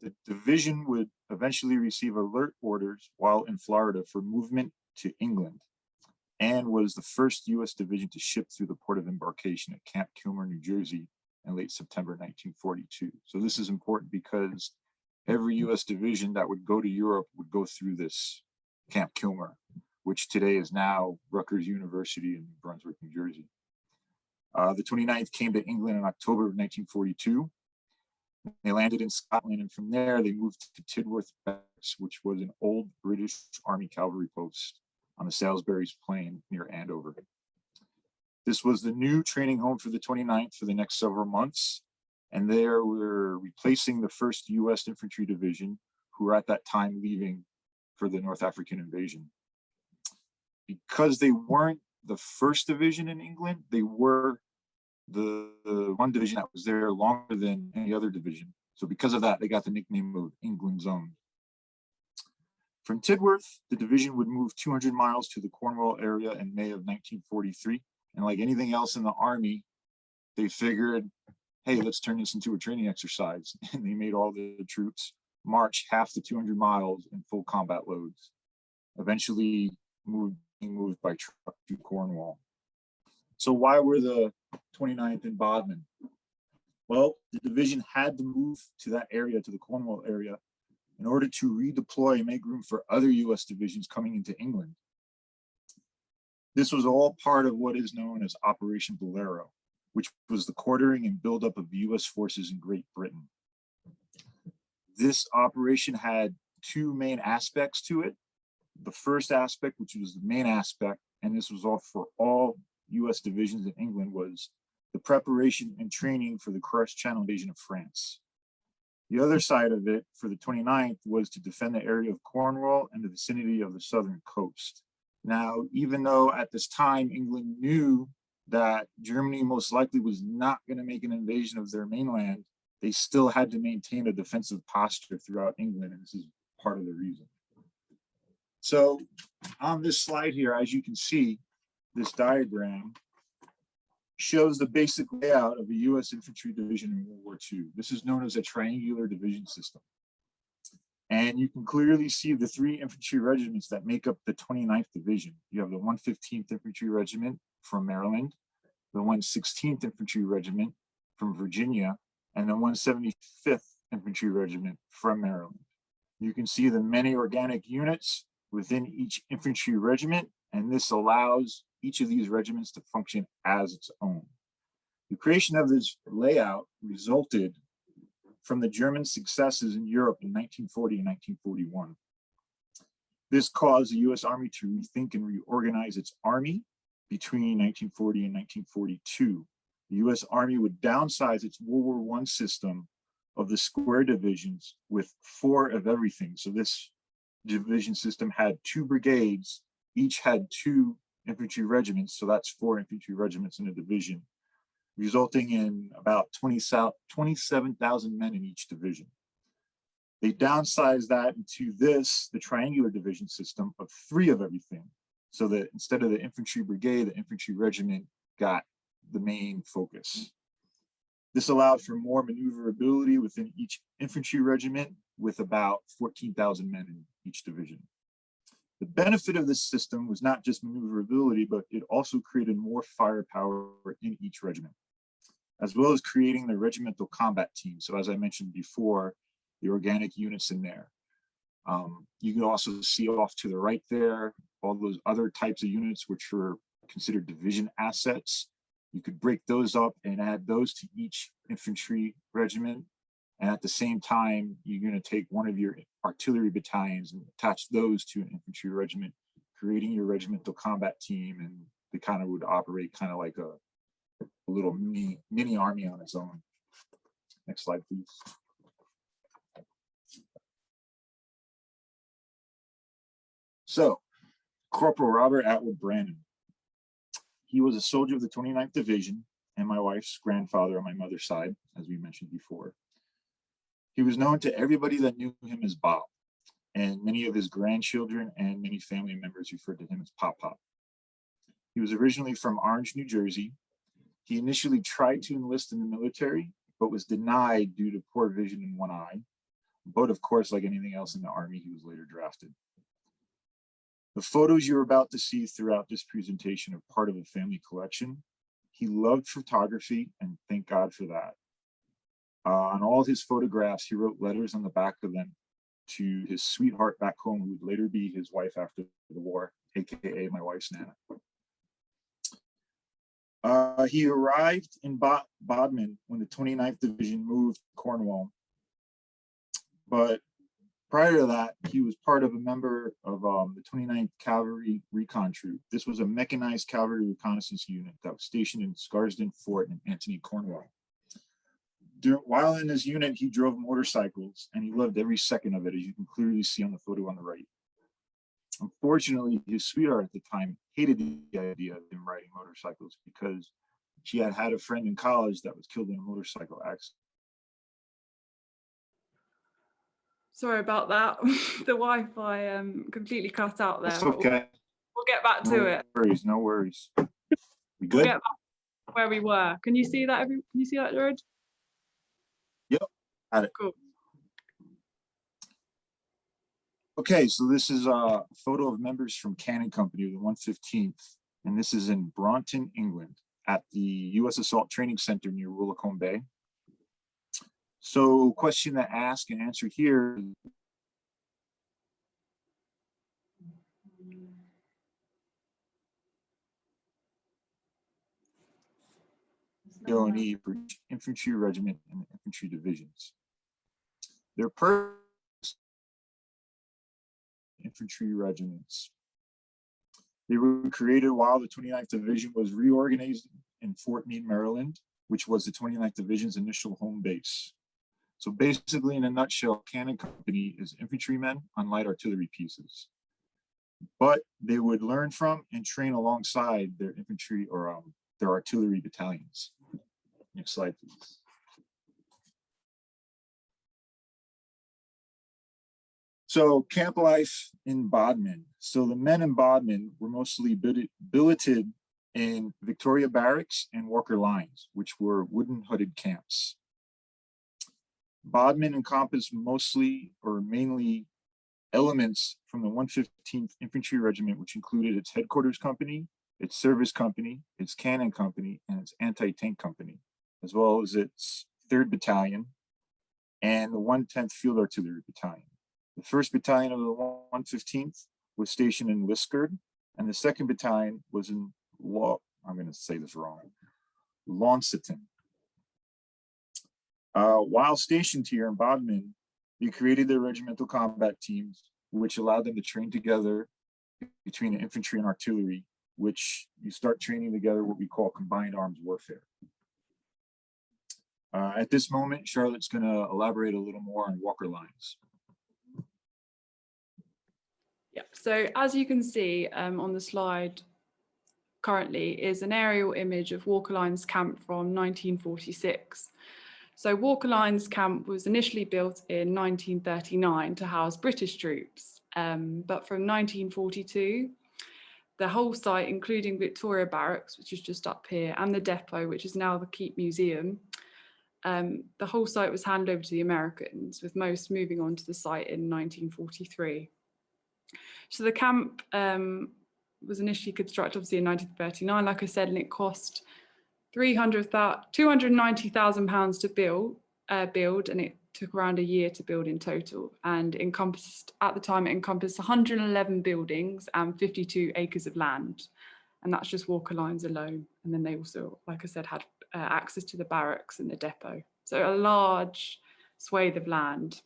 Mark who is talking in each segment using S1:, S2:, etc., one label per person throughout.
S1: The division would eventually receive alert orders while in Florida for movement to England, and was the first U.S. division to ship through the port of embarkation at Camp Kilmer, New Jersey in late September 1942. So this is important because every U.S. division that would go to Europe would go through this Camp Kilmer, which today is now Rutgers University in New Brunswick, New Jersey. The 29th came to England in October of 1942. They landed in Scotland, and from there they moved to Tidworth Barracks, which was an old British Army cavalry post on the Salisbury's Plain near Andover. This was the new training home for the 29th for the next several months, and there we're replacing the 1st U.S. Infantry Division, who were at that time leaving for the North African invasion. Because they weren't the 1st division in England, they were the one division that was there longer than any other division. So because of that, they got the nickname of England's Own. From Tidworth, the division would move 200 miles to the Cornwall area in May of 1943. And like anything else in the Army, they figured, hey, let's turn this into a training exercise. And they made all the troops march half the 200 miles in full combat loads, eventually being moved by truck to Cornwall. So why were the 29th in Bodmin? Well, the division had to move to that area, to the Cornwall area, in order to redeploy and make room for other U.S. divisions coming into England. This was all part of what is known as Operation Bolero, which was the quartering and buildup of U.S. forces in Great Britain. This operation had two main aspects to it. The first aspect, which was the main aspect, and this was all for all U.S. divisions in England, was the preparation and training for the Cross Channel invasion of France. The other side of it for the 29th was to defend the area of Cornwall and the vicinity of the southern coast. Now, even though at this time England knew that Germany most likely was not going to make an invasion of their mainland, they still had to maintain a defensive posture throughout England, and this is part of the reason. So on this slide here, as you can see, this diagram shows the basic layout of a U.S. infantry division in World War II. This is known as a triangular division system. And you can clearly see the three infantry regiments that make up the 29th Division. You have the 115th Infantry Regiment from Maryland, the 116th Infantry Regiment from Virginia, and the 175th Infantry Regiment from Maryland. You can see the many organic units within each infantry regiment, and this allows each of these regiments to function as its own. The creation of this layout resulted from the German successes in Europe in 1940 and 1941. This caused the U.S. Army to rethink and reorganize its army between 1940 and 1942. The U.S. Army would downsize its World War I system of the square divisions with 4 of everything. So this division system had 2 brigades, each had 2 infantry regiments, so that's 4 infantry regiments in a division, resulting in about 27,000 men in each division. They downsized that into the triangular division system of 3 of everything, so that instead of the infantry brigade, the infantry regiment got the main focus. This allowed for more maneuverability within each infantry regiment, with about 14,000 men in each division. The benefit of this system was not just maneuverability, but it also created more firepower in each regiment, as well as creating the regimental combat team. So as I mentioned before, the organic units in there. You can also see off to the right there, all those other types of units which were considered division assets. You could break those up and add those to each infantry regiment. And at the same time, you're going to take one of your artillery battalions and attach those to an infantry regiment, creating your regimental combat team. And they kind of would operate kind of like a little mini army on its own. Next slide, please. So, Corporal Robert Atwood Branin. He was a soldier of the 29th Division and my wife's grandfather on my mother's side, as we mentioned before. He was known to everybody that knew him as Bob, and many of his grandchildren and many family members referred to him as Pop Pop. He was originally from Orange, New Jersey. He initially tried to enlist in the military, but was denied due to poor vision in one eye. but of course, like anything else in the Army, he was later drafted. The photos you're about to see throughout this presentation are part of a family collection. He loved photography, and thank God for that. On all his photographs, he wrote letters on the back of them to his sweetheart back home, who would later be his wife after the war, aka my wife's Nana. He arrived in Bodmin when the 29th Division moved to Cornwall. But prior to that, he was part of a member of the 29th Cavalry Recon Troop. This was a mechanized cavalry reconnaissance unit that was stationed in Scarsden Fort in Antony, Cornwall. While in his unit, he drove motorcycles, and he loved every second of it, as you can clearly see on the photo on the right. Unfortunately, his sweetheart at the time hated the idea of him riding motorcycles because she had had a friend in college that was killed in a motorcycle accident.
S2: Sorry about that. The Wi-Fi completely cut out there.
S1: That's okay.
S2: We'll get back to it.
S1: No worries, no worries. We good?
S2: We'll get back where we were. Can you see that? Can you see that, Gerard?
S1: Yep, got it.
S2: Cool.
S1: Okay, so this is a photo of members from Cannon Company of the 115th, and this is in Braunton, England, at the U.S. Assault Training Center near Woolacombe Bay. So, question to ask and answer here. O&E for Infantry Regiment and Infantry Divisions. Their purpose: infantry regiments. They were created while the 29th Division was reorganized in Fort Meade, Maryland, which was the 29th Division's initial home base. So basically, in a nutshell, Cannon Company is infantrymen on light artillery pieces. But they would learn from and train alongside their infantry or their artillery battalions. Next slide, please. So camp life in Bodmin. So the men in Bodmin were mostly billeted in Victoria Barracks and Walker Lines, which were wooden hooded camps. Bodmin encompassed mostly or mainly elements from the 115th Infantry Regiment, which included its headquarters company, its service company, its cannon company, and its anti-tank company, as well as its 3rd Battalion and the 110th Field Artillery Battalion. The 1st Battalion of the 115th was stationed in Liskeard, and the 2nd Battalion was in Launceston. While stationed here in Bodmin, they created their regimental combat teams, which allowed them to train together between the infantry and artillery, which you start training together what we call combined arms warfare. At this moment, Charlotte's going to elaborate a little more on Walker Lines.
S2: Yeah, so as you can see on the slide currently is an aerial image of Walker Lines Camp from 1946. So Walker Lines Camp was initially built in 1939 to house British troops, but from 1942, the whole site, including Victoria Barracks, which is just up here, and the depot, which is now the Keep Museum, the whole site was handed over to the Americans, with most moving on to the site in 1943. So the camp was initially constructed, obviously, in 1939, like I said, and it cost £290,000 to build, and it took around a year to build in total, and encompassed, at the time, it encompassed 111 buildings and 52 acres of land, and that's just Walker Lines alone. And then they also, like I said, had access to the barracks and the depot, so a large swathe of land.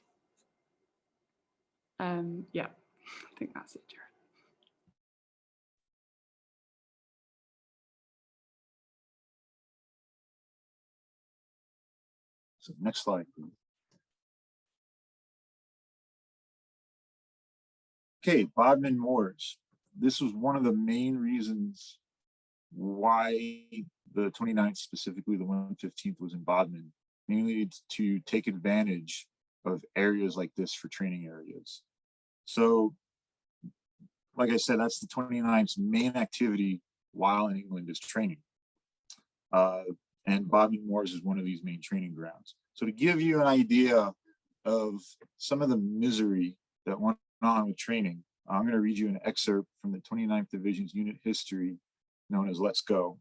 S2: Yeah, I think that's it, Gerard.
S1: So next slide, please. Okay, Bodmin Moors. This was one of the main reasons why the 29th, specifically the 115th, was in Bodmin, mainly to take advantage of areas like this for training areas. So, like I said, that's the 29th's main activity while in England is training. And Bodmin Moors is one of these main training grounds. So to give you an idea of some of the misery that went on with training, I'm going to read you an excerpt from the 29th Division's unit history known as Let's Go.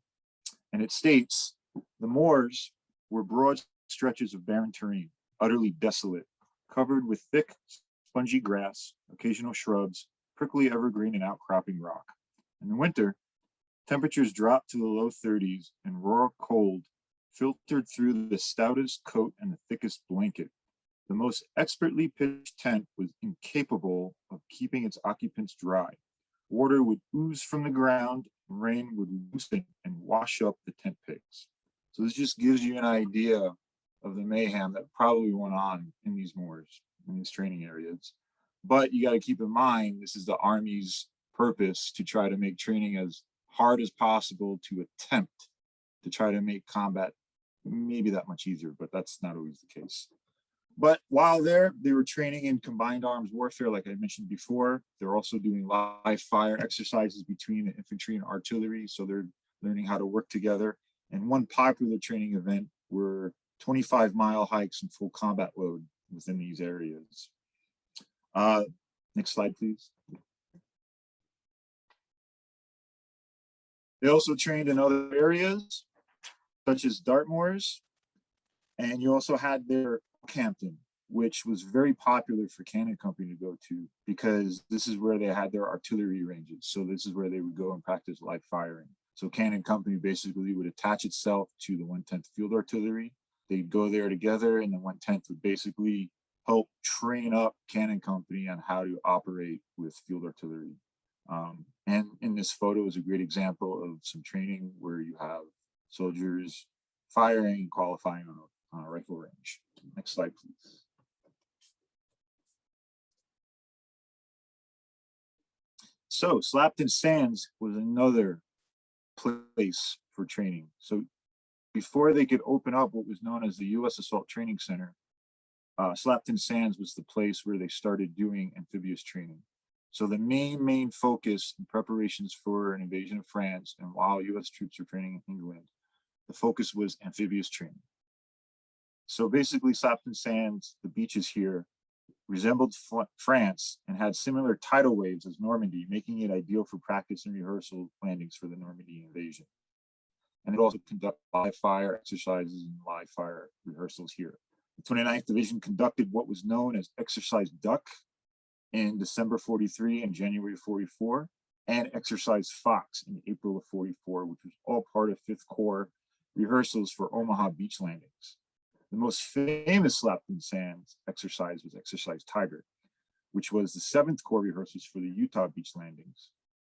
S1: And it states, the moors were broad stretches of barren terrain, utterly desolate, covered with thick, spongy grass, occasional shrubs, prickly evergreen and outcropping rock. In the winter, temperatures dropped to the low 30s and raw cold filtered through the stoutest coat and the thickest blanket. The most expertly pitched tent was incapable of keeping its occupants dry. Water would ooze from the ground, and rain would loosen and wash up the tent pegs. So this just gives you an idea of the mayhem that probably went on in these moors, in these training areas. But you got to keep in mind, this is the Army's purpose to try to make training as hard as possible to attempt to try to make combat maybe that much easier, but that's not always the case. But while there, they were training in combined arms warfare, like I mentioned before. They're also doing live fire exercises between the infantry and artillery. So they're learning how to work together. And one popular training event were 25-mile hikes and full combat load within these areas. Next slide, please. They also trained in other areas, such as Dartmoors. And you also had their Campton, which was very popular for Cannon Company to go to because this is where they had their artillery ranges. So this is where they would go and practice live firing. So Cannon Company basically would attach itself to the 110th Field Artillery. They'd go there together, and the 110th would basically help train up Cannon Company on how to operate with field artillery. And in this photo is a great example of some training where you have soldiers firing and qualifying on a rifle range. Next slide, please. So Slapton Sands was another place for training. So before they could open up what was known as the U.S. Assault Training Center, Slapton Sands was the place where they started doing amphibious training. So the main focus in preparations for an invasion of France and while U.S. troops were training in England, the focus was amphibious training. So basically Slapton Sands, the beaches here, resembled France and had similar tidal waves as Normandy, making it ideal for practice and rehearsal landings for the Normandy invasion. And it also conducted live fire exercises and live fire rehearsals here. The 29th Division conducted what was known as Exercise Duck in December 43 and January 44, and Exercise Fox in April of 44, which was all part of 5th Corps rehearsals for Omaha beach landings. The most famous Slapton Sands exercise was Exercise Tiger, which was the 7th Corps rehearsals for the Utah beach landings,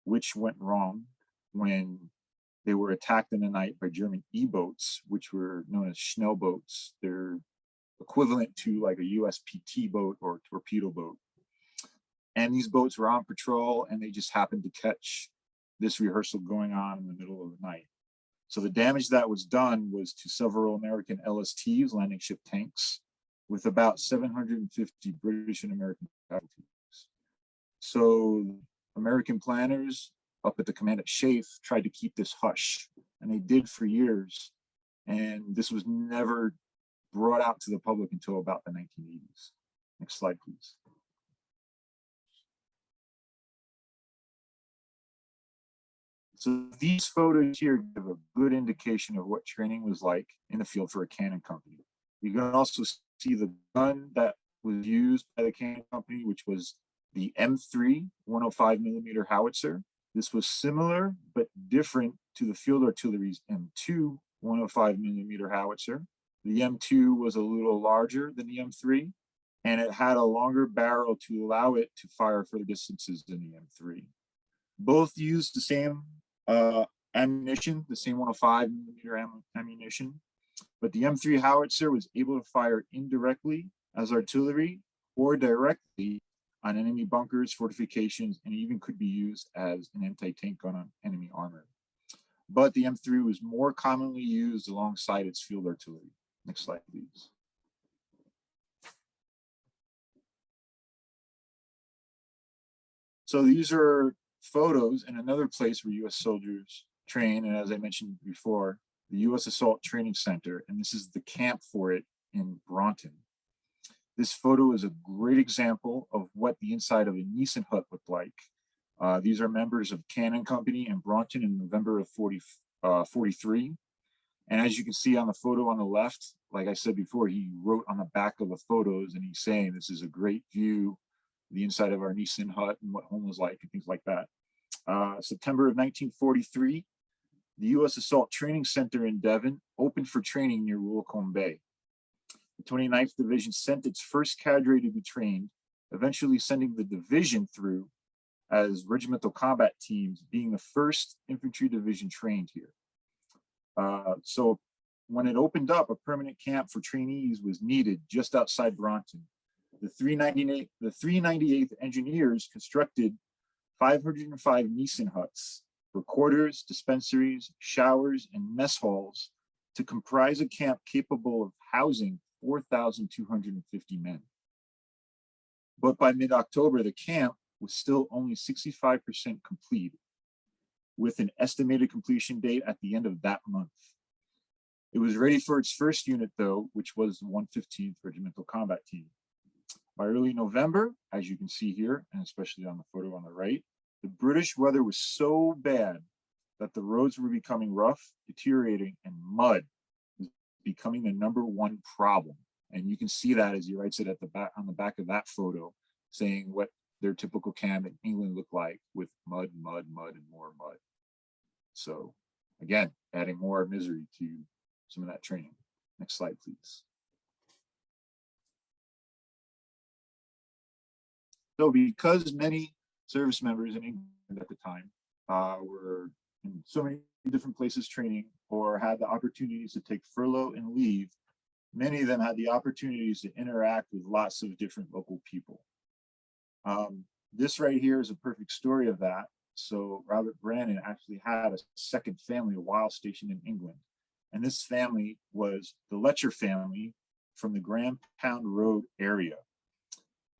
S1: which went wrong when they were attacked in the night by German E-boats, which were known as Schnell boats. They're equivalent to like a USPT boat or torpedo boat. And these boats were on patrol and they just happened to catch this rehearsal going on in the middle of the night. So the damage that was done was to several American LSTs, landing ship tanks, with about 750 British and American casualties. So American planners up at the command at Schaeff tried to keep this hush, and they did for years. And this was never brought out to the public until about the 1980s. Next slide, please. So these photos here give a good indication of what training was like in the field for a cannon company. You can also see the gun that was used by the cannon company, which was the M3 105mm howitzer. This was similar but different to the field artillery's M2 105mm howitzer. The M2 was a little larger than the M3, and it had a longer barrel to allow it to fire further distances than the M3. Both used the same ammunition, the same 105mm ammunition, but the M3 howitzer was able to fire indirectly as artillery or directly on enemy bunkers, fortifications, and even could be used as an anti-tank gun on enemy armor. But the M3 was more commonly used alongside its field artillery. Next slide, please. So these are photos in another place where U.S. soldiers train, and as I mentioned before, the U.S. Assault Training Center, and this is the camp for it in Branin. This photo is a great example of what the inside of a Nissen hut looked like. These are members of Cannon Company in Braunton in November of 43. And as you can see on the photo on the left, like I said before, he wrote on the back of the photos and he's saying this is a great view, the inside of our Nissen hut and what home was like and things like that. September of 1943, the U.S. Assault Training Center in Devon opened for training near Woolcombe Bay. The 29th Division sent its first cadre to be trained, eventually sending the division through as regimental combat teams, being the first infantry division trained here. So when it opened up, a permanent camp for trainees was needed just outside Braunton. The 398th Engineers constructed 505 Nissen huts for quarters, dispensaries, showers, and mess halls to comprise a camp capable of housing 4,250 men. But by mid-October, the camp was still only 65% complete, with an estimated completion date at the end of that month. It was ready for its first unit, though, which was the 115th Regimental Combat Team. By early November, as you can see here, and especially on the photo on the right, the British weather was so bad that the roads were becoming rough, deteriorating, and mud was becoming the #1 problem. And you can see that as he writes it at the back, on the back of that photo, saying what their typical camp in England looked like with mud, mud, mud, and more mud. So again, adding more misery to some of that training. Next slide, please. So because many service members in England at the time were in so many different places training or had the opportunities to take furlough and leave, many of them had the opportunities to interact with lots of different local people. This right here is a perfect story of that. So Robert Branin actually had a second family while stationed in England. And this family was the Letcher family from the Grand Pound Road area.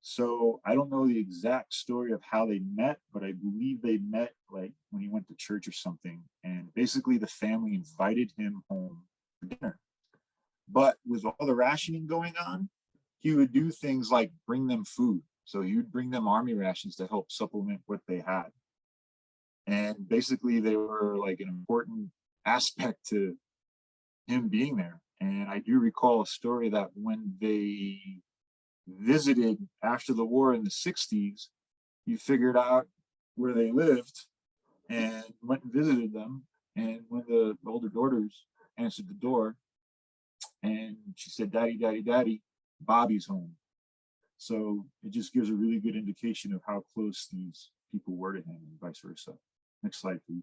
S1: So I don't know the exact story of how they met, but I believe they met like when he went to church or something. And basically the family invited him home for dinner. But with all the rationing going on, he would do things like bring them food. So he would bring them army rations to help supplement what they had. And basically they were like an important aspect to him being there. And I do recall a story that when they visited after the war in the 60s, he figured out where they lived and went and visited them. And when the older daughters answered the door and she said, "Daddy, Daddy, Daddy, Bobby's home." So it just gives a really good indication of how close these people were to him and vice versa. Next slide, please.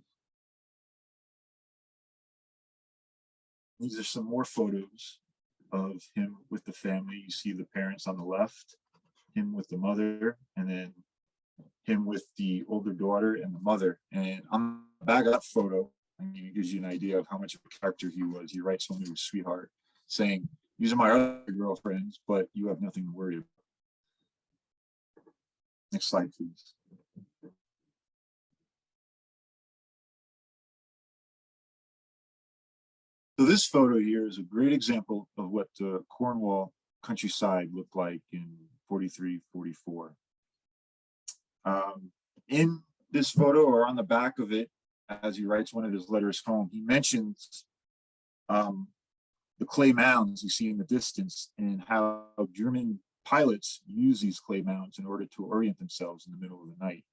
S1: These are some more photos of him with the family. You see the parents on the left, him with the mother, and then him with the older daughter and the mother. And on the back of that photo, I mean, it gives you an idea of how much of a character he was. He writes home to his sweetheart saying, "These are my other girlfriends, but you have nothing to worry about." Next slide, please. So this photo here is a great example of what the Cornwall countryside looked like in 43, 44. In this photo, or on the back of it, as he writes one of his letters home, he mentions the clay mounds you see in the distance and how German pilots use these clay mounds in order to orient themselves in the middle of the night.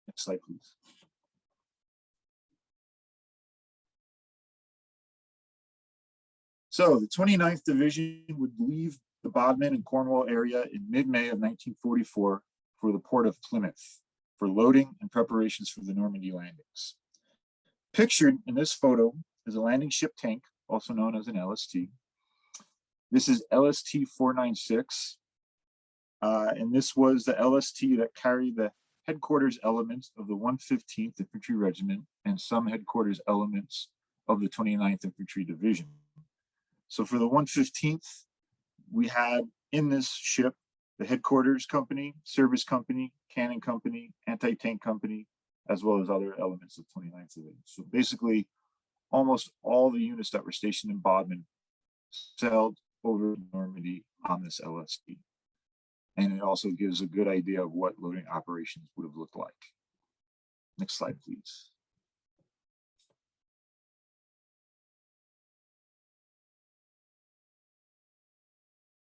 S1: Next slide, please. So the 29th Division would leave the Bodmin and Cornwall area in mid-May of 1944 for the port of Plymouth for loading and preparations for the Normandy landings. Pictured in this photo is a landing ship tank, also known as an LST. This is LST 496, and this was the LST that carried the headquarters elements of the 115th Infantry Regiment and some headquarters elements of the 29th Infantry Division. So for the 115th, we had in this ship the headquarters company, service company, cannon company, anti-tank company, as well as other elements of 29th Division. So basically, almost all the units that were stationed in Bodmin sailed over Normandy on this LST. And it also gives a good idea of what loading operations would have looked like. Next slide, please.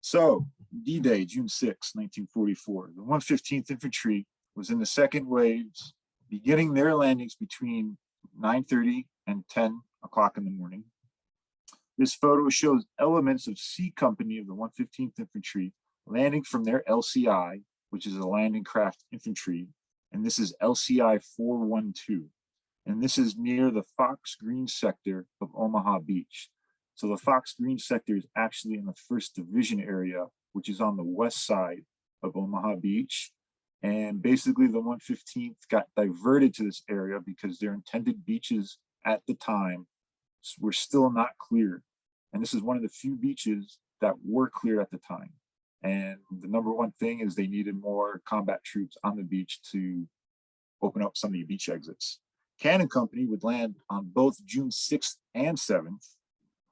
S1: So, D-Day, June 6, 1944. The 115th Infantry was in the second waves, beginning their landings between 9:30 and 10 o'clock in the morning. This photo shows elements of C Company of the 115th Infantry landing from their LCI, which is a landing craft infantry, and this is LCI 412. And this is near the Fox Green sector of Omaha Beach. So the Fox Green sector is actually in the 1st Division area, which is on the west side of Omaha Beach. And basically the 115th got diverted to this area because their intended beaches at the time were still not cleared. And this is one of the few beaches that were cleared at the time. And the number one thing is they needed more combat troops on the beach to open up some of the beach exits. Cannon Company would land on both June 6th and 7th.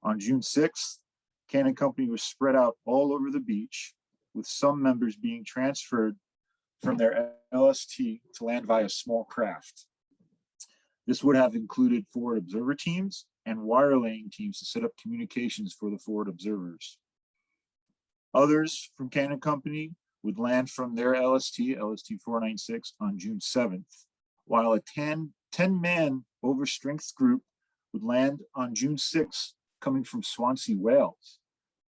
S1: On June 6th, Cannon Company was spread out all over the beach, with some members being transferred from their LST to land via small craft. This would have included forward observer teams and wire laying teams to set up communications for the forward observers. Others from Cannon Company would land from their LST 496 on June 7th, while a 10-man overstrength group would land on June 6th, coming from Swansea, Wales.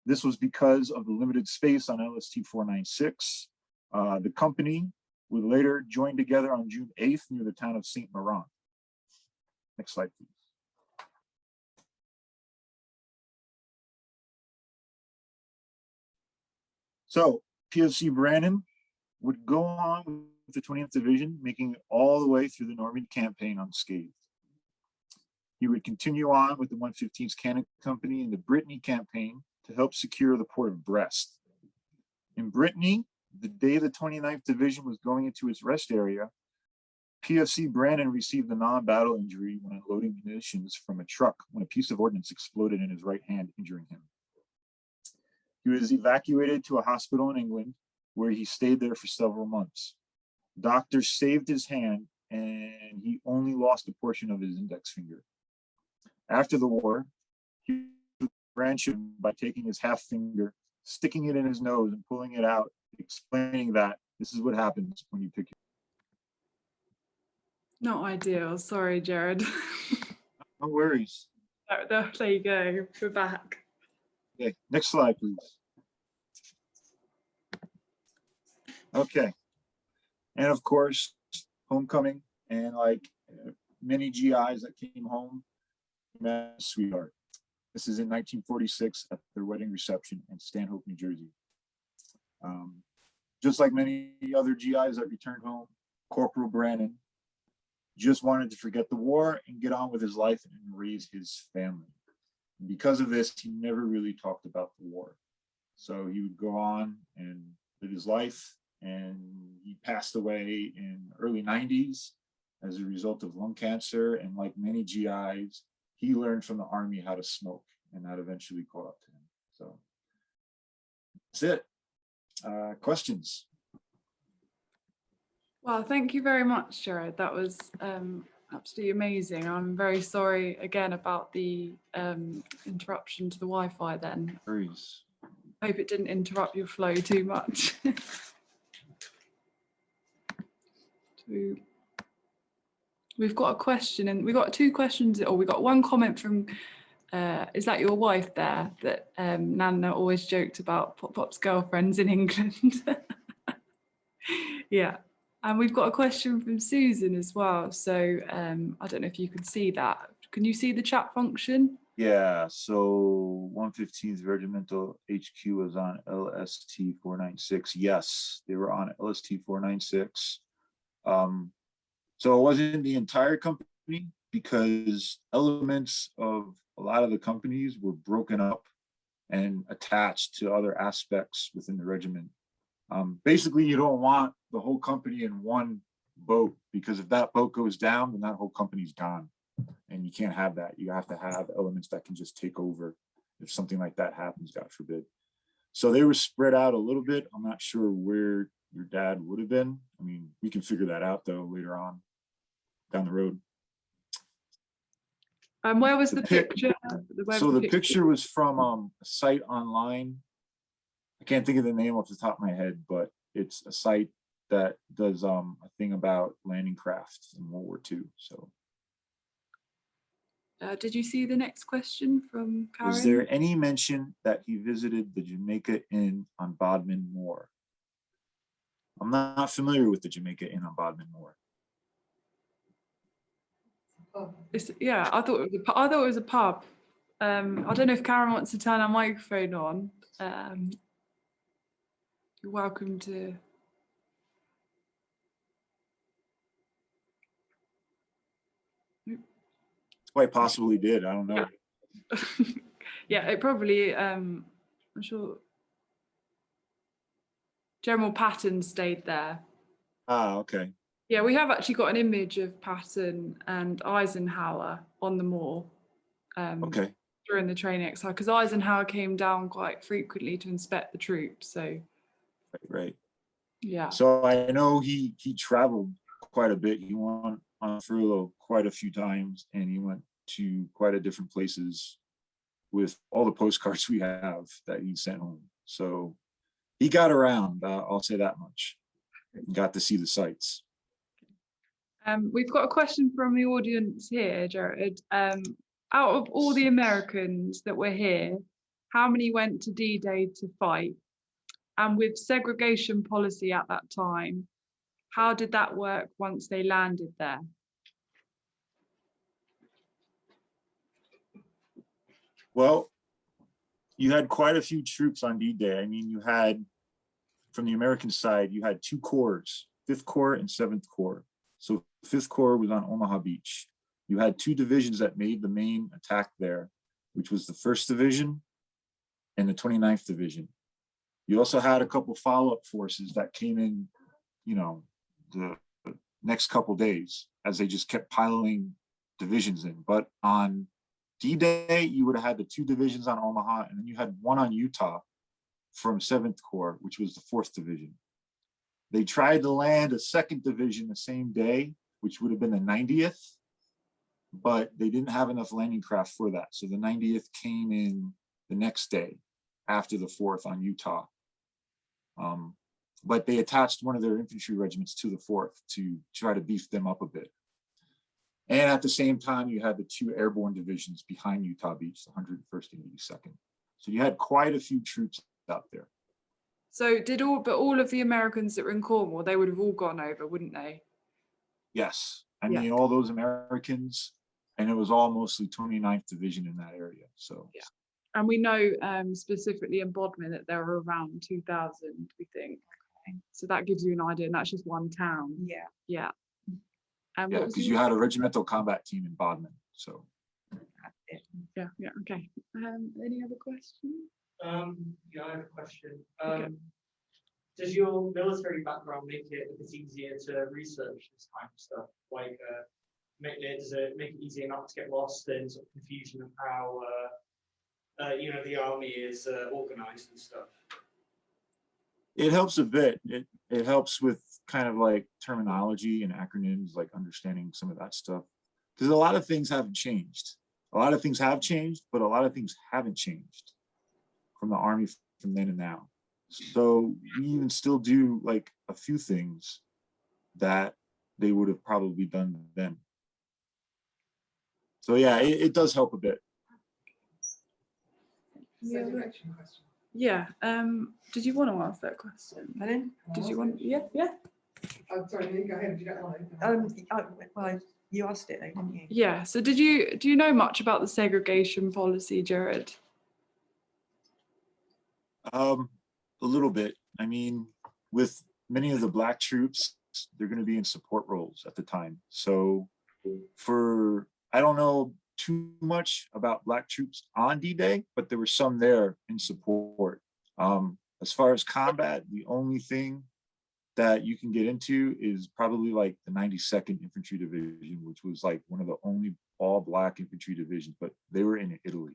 S1: This was because of the limited space on LST 496. The company would later join together on June 8th near the town of St. Maron. Next slide, please. So PFC Branin would go on with the 20th Division, making it all the way through the Normandy campaign unscathed. He would continue on with the 115th Cannon Company in the Brittany campaign to help secure the port of Brest. In Brittany, the day the 29th Division was going into its rest area, PFC Branin received a non-battle injury when unloading munitions from a truck when a piece of ordnance exploded in his right hand, injuring him. He was evacuated to a hospital in England, where he stayed there for several months. Doctors saved his hand, and he only lost a portion of his index finger. After the war, he branched by taking his half finger, sticking it in his nose and pulling it out, explaining that this is what happens when you pick your.
S2: Not ideal. Sorry, Gerard.
S1: No worries.
S2: There you go. We're back.
S1: Okay, next slide, please. Okay. And of course, homecoming, and like many GIs that came home, met a sweetheart. This is in 1946 at their wedding reception in Stanhope, New Jersey. Just like many other GIs that returned home, Corporal Branin just wanted to forget the war and get on with his life and raise his family. And because of this, he never really talked about the war. So he would go on and live his life, and he passed away in early 90s as a result of lung cancer. And like many GIs, he learned from the Army how to smoke, and that eventually caught up to him. So that's it. Questions?
S2: Well, thank you very much, Gerard. That was absolutely amazing. I'm very sorry again about the interruption to the Wi-Fi then.
S1: Worries.
S2: Hope it didn't interrupt your flow too much. We've got a question, and we got two questions, or we got one comment from, is that your wife there, that Nana always joked about Pop's girlfriends in England. Yeah. And we've got a question from Susan as well. So I don't know if you can see that. Can you see the chat function?
S1: Yeah, so 115th Regimental HQ was on LST 496. Yes, they were on LST 496. So it wasn't the entire company, because elements of a lot of the companies were broken up and attached to other aspects within the regiment. Basically, you don't want the whole company in one boat, because if that boat goes down, then that whole company's gone. And you can't have that. You have to have elements that can just take over if something like that happens, God forbid. So they were spread out a little bit. I'm not sure where your dad would have been. I mean, we can figure that out though later on down the road.
S2: Where was the picture?
S1: So the picture was from a site online. I can't think of the name off the top of my head, but it's a site that does a thing about landing craft in World War II. So
S2: did you see the next question from Karen?
S1: was there any mention that he visited the Jamaica Inn on Bodmin Moor? I'm not familiar with the Jamaica Inn on Bodmin Moor.
S2: Yeah, I thought it was a pub. I don't know if Karen wants to turn her microphone on. You're welcome to.
S1: Quite possibly did. I don't know.
S2: Yeah, it probably. I'm sure. General Patton stayed there.
S1: Ah, okay.
S2: Yeah, we have actually got an image of Patton and Eisenhower on the moor.
S1: Okay.
S2: During the training exercise, because Eisenhower came down quite frequently to inspect the troops. So.
S1: Right.
S2: Yeah.
S1: So I know he traveled quite a bit. He went on furlough quite a few times, and he went to quite a different places with all the postcards we have that he sent home. So he got around. I'll say that much. Got to see the sights.
S2: We've got a question from the audience here, Gerard. Out of all the Americans that were here, how many went to D-Day to fight? And with segregation policy at that time, how did that work once they landed there?
S1: Well, you had quite a few troops on D-Day. I mean, you had, from the American side, you had two corps, 5th Corps and 7th Corps. So 5th Corps was on Omaha Beach. You had two divisions that made the main attack there, which was the 1st Division and the 29th Division. You also had a couple follow-up forces that came in, you know, the next couple days as they just kept piling divisions in. But on D-Day, you would have had the two divisions on Omaha, and then you had one on Utah from 7th Corps, which was the 4th Division. They tried to land a 2nd Division the same day, which would have been the 90th, but they didn't have enough landing craft for that. So the 90th came in the next day after the 4th on Utah. But they attached one of their infantry regiments to the 4th to try to beef them up a bit. And at the same time, you had the two airborne divisions behind Utah Beach, the 101st and 82nd. So you had quite a few troops out there.
S2: So all of the Americans that were in Cornwall, they would have all gone over, wouldn't they?
S1: Yes. I mean, all those Americans, and it was all mostly 29th Division in that area. So
S2: yeah. And we know specifically in Bodmin that there were around 2,000, we think. So that gives you an idea, and that's just one town.
S3: Yeah.
S2: Yeah.
S1: Yeah, because you had a regimental combat team in Bodmin. So.
S2: Yeah. Okay. Any other questions?
S4: Yeah, I have a question.
S2: Okay.
S4: Does your military background make it a bit easier to research this kind of stuff? Like, does it make it easier not to get lost in sort of confusion of how, the army is organized and stuff?
S1: It helps a bit. It helps with kind of like terminology and acronyms, like understanding some of that stuff. Because a lot of things haven't changed. A lot of things have changed, but a lot of things haven't changed from the army from then and now. So we even still do like a few things that they would have probably done then. So yeah, it does help a bit.
S2: Yeah. Did you want to ask that question?
S3: Pardon?
S2: Did you want? Yeah.
S3: Oh, sorry, you go ahead if you don't want to. Well, you asked it, though, didn't you?
S2: Yeah. So do you know much about the segregation policy, Gerard?
S1: A little bit. I mean, with many of the Black troops, they're going to be in support roles at the time. So I don't know too much about Black troops on D-Day, but there were some there in support. As far as combat, the only thing that you can get into is probably like the 92nd Infantry Division, which was like one of the only all Black infantry divisions, but they were in Italy.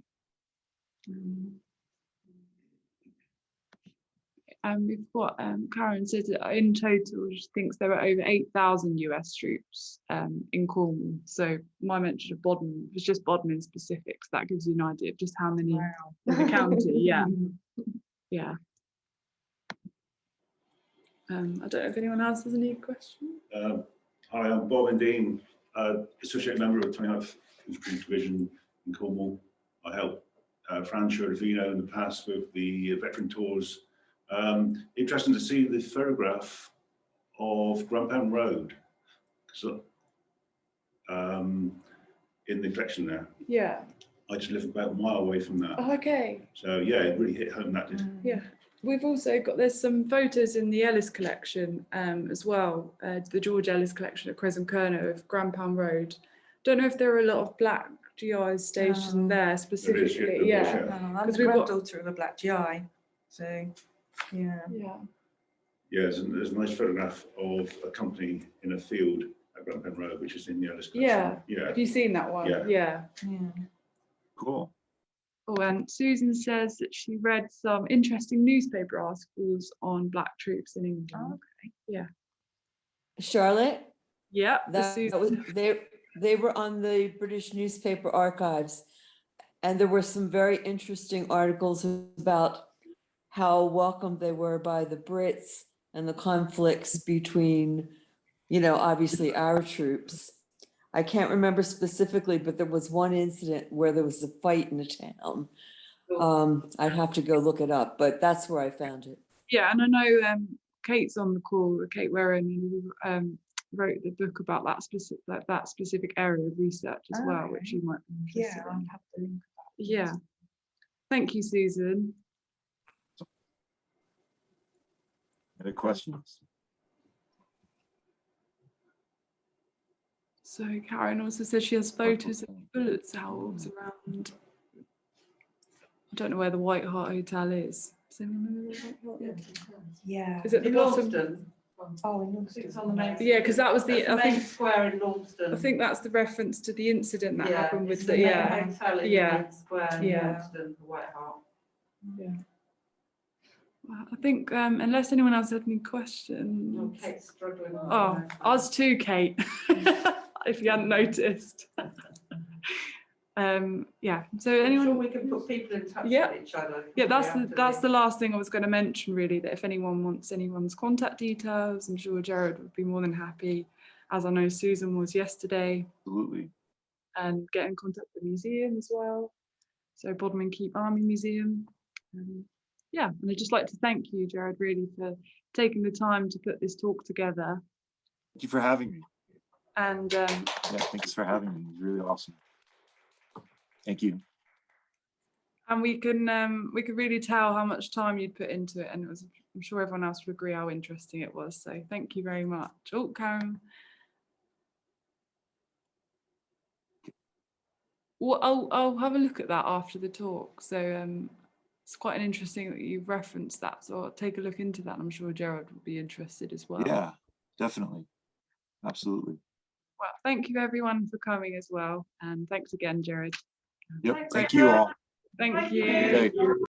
S2: And we've got Karen says that in total she thinks there were over 8,000 US troops in Cornwall. So my mention of Bodmin was just Bodmin specifics. That gives you an idea of just how many in the county. Yeah, yeah. I don't know if anyone else has any questions.
S5: Hi, I'm Bob and Dean, associate member of 29th Infantry Division in Cornwall. I helped Francio Ravino in the past with the veteran tours. Interesting to see the photograph of Grampound Road, so, in the collection there.
S2: Yeah.
S5: I just live about a mile away from that.
S2: Oh, okay.
S5: So yeah, it really hit home, that did.
S2: Yeah. We've also got, there's some photos in the Ellis collection as well, the George Ellis collection at Crescent Kerner of Grampound Road. Don't know if there are a lot of black GIs stationed there specifically. Yeah.
S3: I'm the granddaughter of a black GI, so yeah.
S2: Yeah.
S5: Yeah, there's a nice photograph of a company in a field at Grampound Road, which is in the Ellis collection.
S2: Yeah.
S5: Yeah.
S2: Have you seen that one?
S5: Yeah.
S2: Yeah.
S1: Cool.
S2: Oh, and Susan says that she read some interesting newspaper articles on black troops in England.
S3: Oh,
S2: okay. Yeah.
S6: Charlotte,
S2: Yeah.
S6: that was, they were on the British newspaper archives, and there were some very interesting articles about how welcome they were by the Brits and the conflicts between, you know, obviously our troops. I can't remember specifically, but there was one incident where there was a fight in a town. I'd have to go look it up, but that's where I found it.
S2: Yeah, and I know Kate's on the call, Kate Warren, who wrote the book about that specific area of research as well, which you might be interested
S3: Yeah,
S2: in.
S3: I'll have to link that.
S2: Yeah. Thank you, Susan.
S1: Any questions?
S2: So Karen also says she has photos of bullet holes around. I don't know where the White Hart Hotel is. Does anyone know where the White Hart is?
S3: Yeah.
S2: Is it the
S7: In
S2: bottom?
S7: Launceston.
S3: Oh, in Launceston.
S7: It's on the main.
S2: Yeah, because that was the.
S7: That's the
S2: I
S7: main
S2: think.
S7: square in Launceston.
S2: I think that's the reference to the incident that happened with
S7: it's
S2: the.
S7: main
S2: Yeah.
S7: hotel in
S2: Yeah.
S7: the main square in
S2: Yeah.
S7: Launceston, the White Hart.
S2: Yeah. Well, I think unless anyone else had any questions.
S7: Oh, Kate's struggling.
S2: Oh, us too, Kate. If you hadn't noticed. Yeah. So
S7: I'm
S2: anyone?
S7: sure we can put people in touch
S2: Yeah.
S7: with each other.
S2: Yeah, that's
S7: after
S2: the last thing I was going to mention, really, that if anyone wants anyone's contact details, I'm sure Gerard would be more than happy, as I know Susan was yesterday,
S1: Absolutely.
S2: and get in contact with the museum as well. So Bodmin Keep Army Museum. Yeah, and I'd just like to thank you, Gerard, really, for taking the time to put this talk together.
S1: Thank you for having me.
S2: And
S1: Yeah, thanks for having me. It was really awesome. Thank you.
S2: and we could really tell how much time you'd put into it, and it was, I'm sure everyone else would agree how interesting it was. So thank you very much. Oh, Karen. Well, I'll have a look at that after the talk. So it's quite an interesting that you've referenced that. So I'll take a look into that. I'm sure Gerard would be interested as well.
S1: Yeah, definitely. Absolutely.
S2: Well, thank you everyone for coming as well. And thanks again, Gerard.
S1: Yep.
S7: Thanks,
S1: Thank you all.
S2: Thank
S7: Thank
S2: you.
S7: you.
S1: Okay.